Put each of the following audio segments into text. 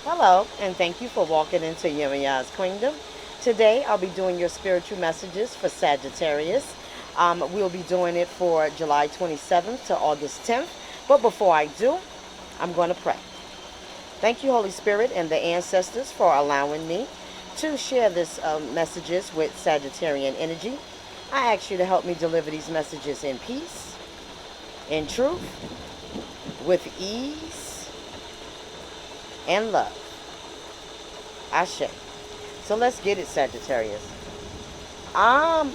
Hello, and thank you for walking into Yemiya's Kingdom. Today, I'll be doing your spiritual messages for Sagittarius. We'll be doing it for July 27th to August 10th. But before I do, I'm going to pray. Thank you, Holy Spirit, and the ancestors for allowing me to share this messages with Sagittarian energy. I ask you to help me deliver these messages in peace, in truth, with ease, and love. Ashe. So let's get it, Sagittarius. I'm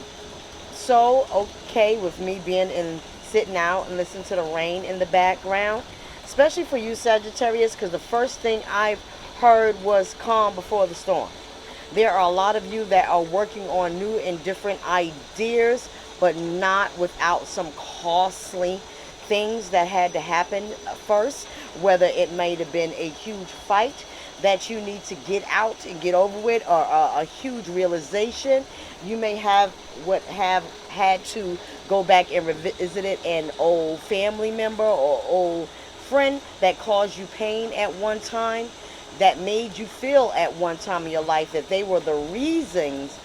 so okay with me being in, sitting out and listening to the rain in the background, especially for you, Sagittarius, because the first thing I've heard was calm before the storm. There are a lot of you that are working on new and different ideas, but not without some costly things that had to happen first, whether it may have been a huge fight that you need to get out and get over with, or a huge realization. You may have had to go back and revisit it an old family member or old friend that caused you pain at one time, that made you feel at one time in your life that they were the reasons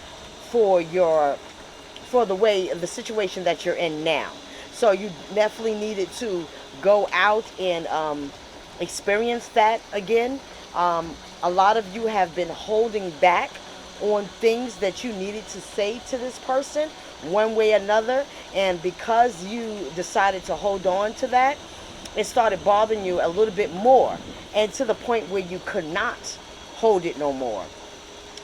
for your for the situation that you're in now. So you definitely needed to go out and experience that again. A lot of you have been holding back on things that you needed to say to this person one way or another, and because you decided to hold on to that, it started bothering you a little bit more, and to the point where you could not hold it no more.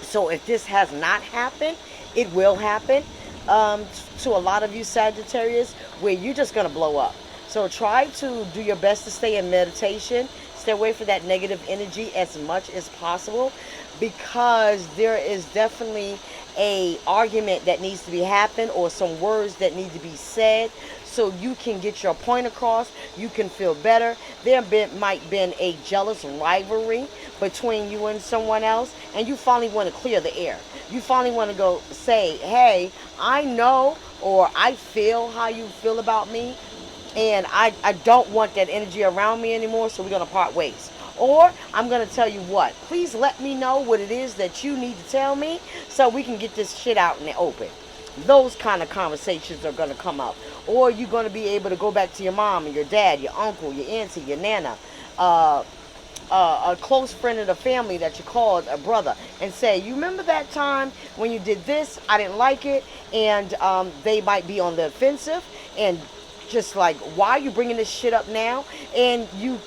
So if this has not happened, it will happen, to a lot of you Sagittarius, where you're just going to blow up. So try to do your best to stay in meditation. Stay away from that negative energy as much as possible, because there is definitely a argument that needs to be happen, or some words that need to be said, so you can get your point across, you can feel better. Might been a jealous rivalry between you and someone else, and you finally want to clear the air. You finally want to go say, hey, I know, or I feel how you feel about me, and I don't want that energy around me anymore, so we're going to part ways. Or I'm going to tell you what, please let me know what it is that you need to tell me, so we can get this shit out in the open. Those kind of conversations are going to come up. Or you're going to be able to go back to your mom and your dad, your uncle, your auntie, your nana, a close friend of the family that you called a brother, and say, you remember that time when you did this? I didn't like it. And they might be on the offensive, and just like, why are you bringing this shit up now? And you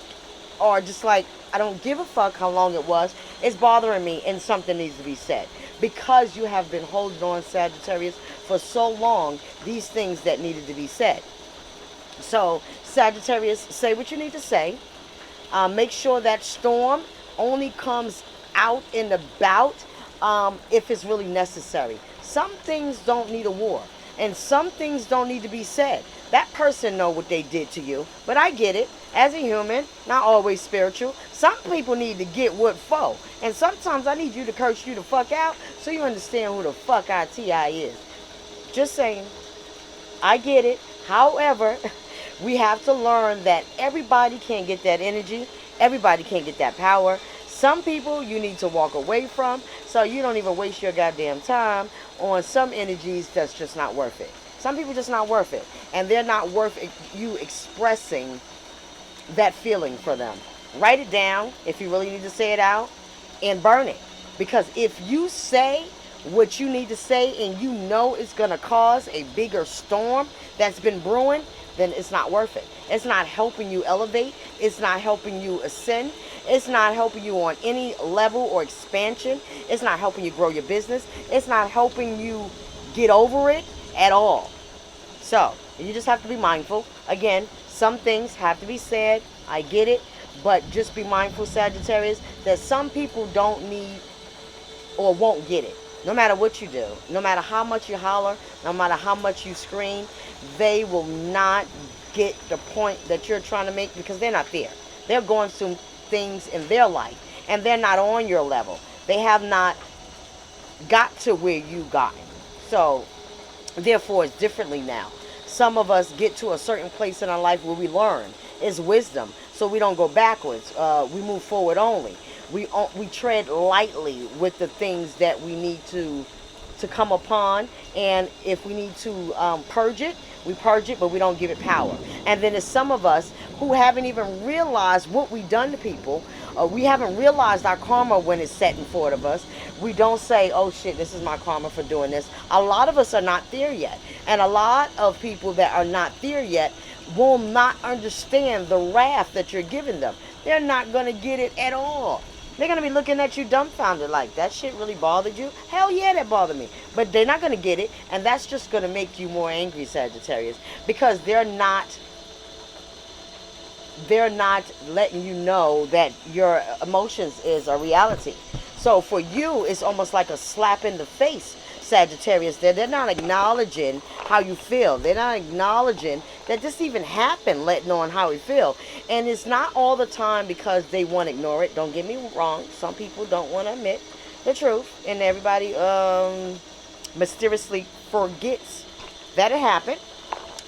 are just like, I don't give a fuck how long it was. It's bothering me, and something needs to be said. Because you have been holding on, Sagittarius, for so long, these things that needed to be said. So, Sagittarius, say what you need to say. Make sure that storm only comes out and about, if it's really necessary. Some things don't need a war, and some things don't need to be said. That person know what they did to you, but I get it. As a human, not always spiritual, some people need to get what for, and sometimes I need you to curse you the fuck out so you understand who the fuck ITI is. Just saying. I get it. However, we have to learn that everybody can't get that energy. Everybody can't get that power. Some people you need to walk away from, so you don't even waste your goddamn time on some energies that's just not worth it. Some people just not worth it. And they're not worth you expressing that feeling for them. Write it down if you really need to say it out, and burn it. Because if you say what you need to say and you know it's going to cause a bigger storm that's been brewing, then it's not worth it. It's not helping you elevate. It's not helping you ascend. It's not helping you on any level or expansion. It's not helping you grow your business. It's not helping you get over it at all. So, you just have to be mindful. Again, some things have to be said. I get it. But just be mindful, Sagittarius, that some people don't need or won't get it. No matter what you do, no matter how much you holler, no matter how much you scream, they will not get the point that you're trying to make, because they're not there. They're going through things in their life, and they're not on your level. They have not got to where you got. So, therefore, it's differently now. Some of us get to a certain place in our life where we learn. It's wisdom. So we don't go backwards. We move forward only. We tread lightly with the things that we need to come upon, and if we need to purge it, we purge it, but we don't give it power. And then there's some of us who haven't even realized what we've done to people. We haven't realized our karma when it's set in front of us. We don't say, oh shit, this is my karma for doing this. A lot of us are not there yet. And a lot of people that are not there yet will not understand the wrath that you're giving them. They're not going to get it at all. They're going to be looking at you dumbfounded like, that shit really bothered you? Hell yeah, that bothered me. But they're not going to get it, and that's just going to make you more angry, Sagittarius, because they're not letting you know that your emotions is a reality. So for you, it's almost like a slap in the face, Sagittarius. They're not acknowledging how you feel. They're not acknowledging that this even happened, letting on how we feel. And it's not all the time because they want to ignore it. Don't get me wrong. Some people don't want to admit the truth, and everybody mysteriously forgets that it happened.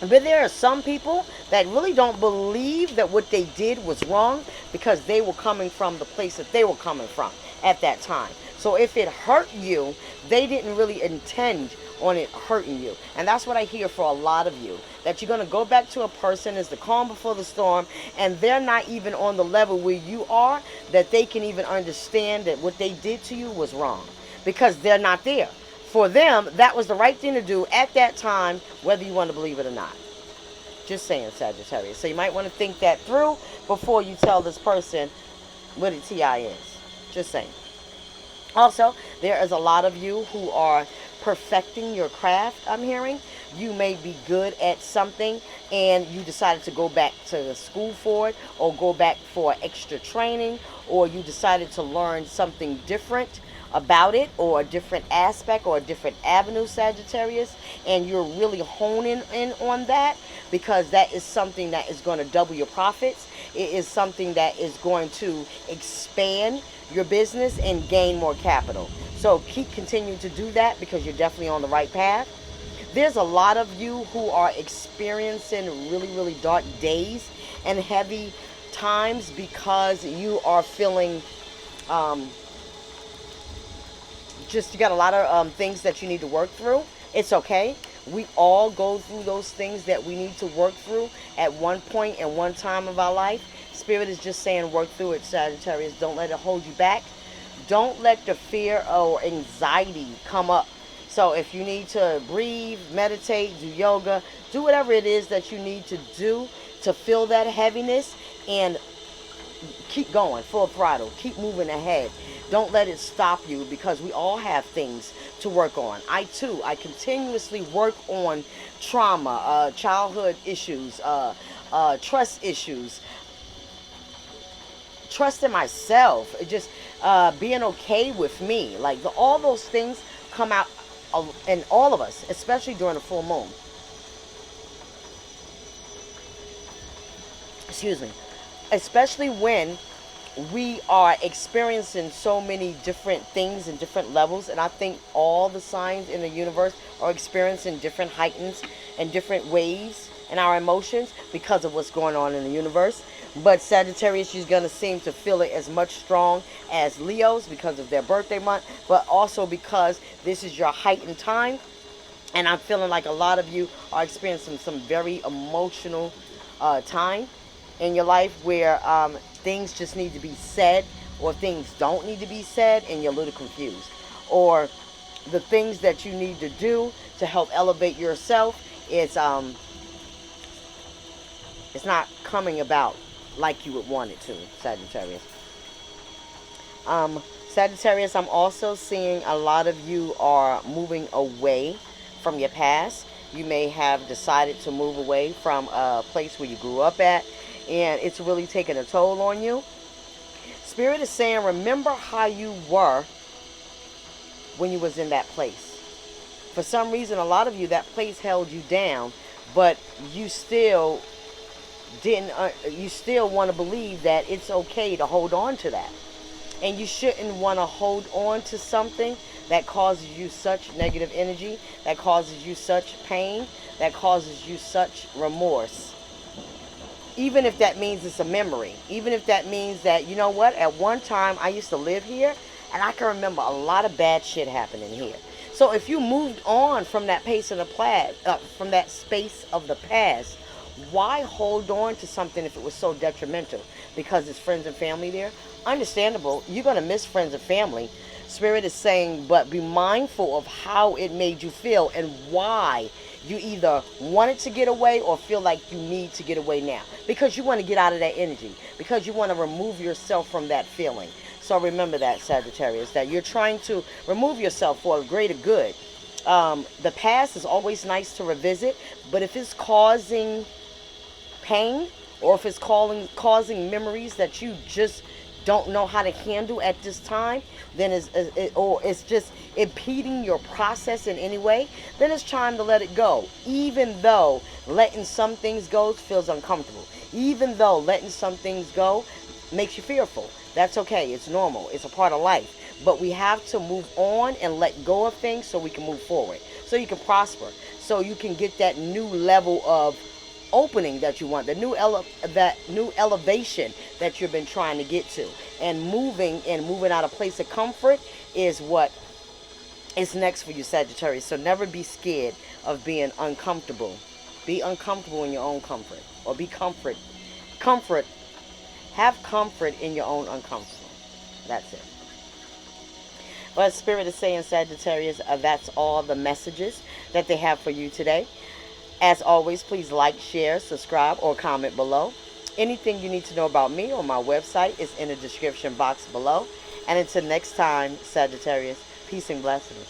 But there are some people that really don't believe that what they did was wrong because they were coming from the place that they were coming from at that time. So if it hurt you, they didn't really intend on it hurting you. And that's what I hear for a lot of you. That you're going to go back to a person as the calm before the storm, and they're not even on the level where you are, that they can even understand that what they did to you was wrong. Because they're not there. For them, that was the right thing to do at that time, whether you want to believe it or not. Just saying, Sagittarius. So you might want to think that through before you tell this person what a TI is. Just saying. Also, there is a lot of you who are perfecting your craft, I'm hearing. You may be good at something and you decided to go back to school for it, or go back for extra training, or you decided to learn something different about it, or a different aspect or a different avenue, Sagittarius, and you're really honing in on that because that is something that is going to double your profits. It is something that is going to expand your business and gain more capital. So keep continuing to do that because you're definitely on the right path. There's a lot of you who are experiencing really, really dark days and heavy times because you are feeling you got a lot of things that you need to work through. It's okay. We all go through those things that we need to work through at one point and one time of our life. Spirit is just saying work through it, Sagittarius. Don't let it hold you back. Don't let the fear or anxiety come up. So if you need to breathe, meditate, do yoga, do whatever it is that you need to do to feel that heaviness, and keep going full throttle. Keep moving ahead. Don't let it stop you because we all have things to work on. I continuously work on trauma, childhood issues, trust issues, trust in myself, just being okay with me. Like all those things come out in all of us, especially during the full moon. Excuse me. Especially when we are experiencing so many different things and different levels, and I think all the signs in the universe are experiencing different heightens and different waves in our emotions because of what's going on in the universe. But Sagittarius, you're going to seem to feel it as much strong as Leos because of their birthday month, but also because this is your heightened time, and I'm feeling like a lot of you are experiencing some very emotional time in your life where things just need to be said, or things don't need to be said, and you're a little confused. Or the things that you need to do to help elevate yourself is it's not coming about like you would want it to, Sagittarius. Sagittarius, I'm also seeing a lot of you are moving away from your past. You may have decided to move away from a place where you grew up at, and it's really taking a toll on you. Spirit is saying, remember how you were when you was in that place. For some reason, a lot of you, that place held you down, but you still you still want to believe that it's okay to hold on to that. And you shouldn't want to hold on to something that causes you such negative energy, that causes you such pain, that causes you such remorse. Even if that means it's a memory, even if that means that, you know what, at one time I used to live here and I can remember a lot of bad shit happening here. So if you moved on from that pace of the from that space of the past, why hold on to something if it was so detrimental? Because it's friends and family there. Understandable. You're gonna miss friends and family. Spirit is saying, but be mindful of how it made you feel and why you either wanted to get away or feel like you need to get away now. Because you want to get out of that energy. Because you want to remove yourself from that feeling. So remember that, Sagittarius, that you're trying to remove yourself for a greater good. The past is always nice to revisit, but if it's causing pain, or if it's causing memories that you just don't know how to handle at this time, then or it's just impeding your process in any way, then it's time to let it go. Even though letting some things go feels uncomfortable, even though letting some things go makes you fearful, that's okay. It's normal. It's a part of life. But we have to move on and let go of things so we can move forward, so you can prosper, so you can get that new level of opening that you want, that new elevation that you've been trying to get to. And moving out of place of comfort is what is next for you, Sagittarius. So never be scared of being uncomfortable. Be uncomfortable in your own comfort, or be comfort have comfort in your own uncomfortable. That's it. But Spirit is saying, Sagittarius, that's all the messages that they have for you today. As always, please like, share, subscribe, or comment below. Anything you need to know about me or my website is in the description box below. And until next time, Sagittarius, peace and blessings.